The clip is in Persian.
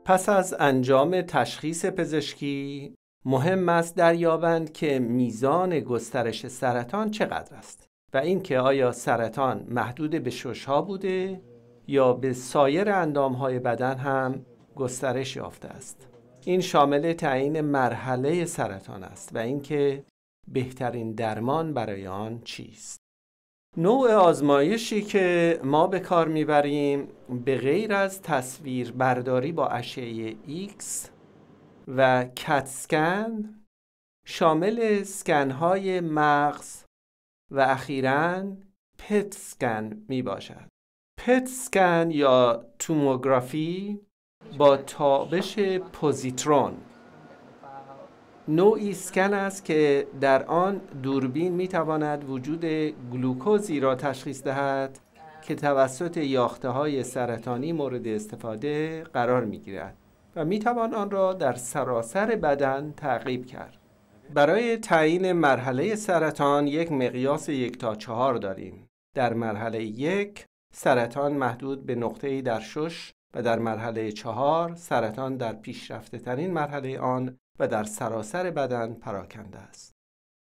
پس از انجام تشخیص پزشکی مهم است دریابند که میزان گسترش سرطان چقدر است و اینکه آیا سرطان محدود به شش‌ها بوده یا به سایر اندام‌های بدن هم گسترش یافته است. این شامل تعیین مرحله سرطان است و اینکه بهترین درمان برای آن چیست. نوع آزمایشی که ما به کار میبریم به غیر از تصویر برداری با اشعه ایکس و کت اسکن شامل اسکن‌های مغز و اخیراً پت اسکن می باشد. پت اسکن یا توموگرافی با تابش پوزیترون نوعی اسکن است که در آن دوربین می تواند وجود گلوکوزی را تشخیص دهد که توسط یافته‌های سرطانی مورد استفاده قرار می گیرد و می توان آن را در سراسر بدن تعقیب کرد. برای تعیین مرحله سرطان یک مقیاس 1 تا 4 داریم. در مرحله 1 سرطان محدود به نقطه‌ای در شش و در مرحله 4 سرطان در پیشرفته ترین مرحله آن و در سراسر بدن پراکنده است.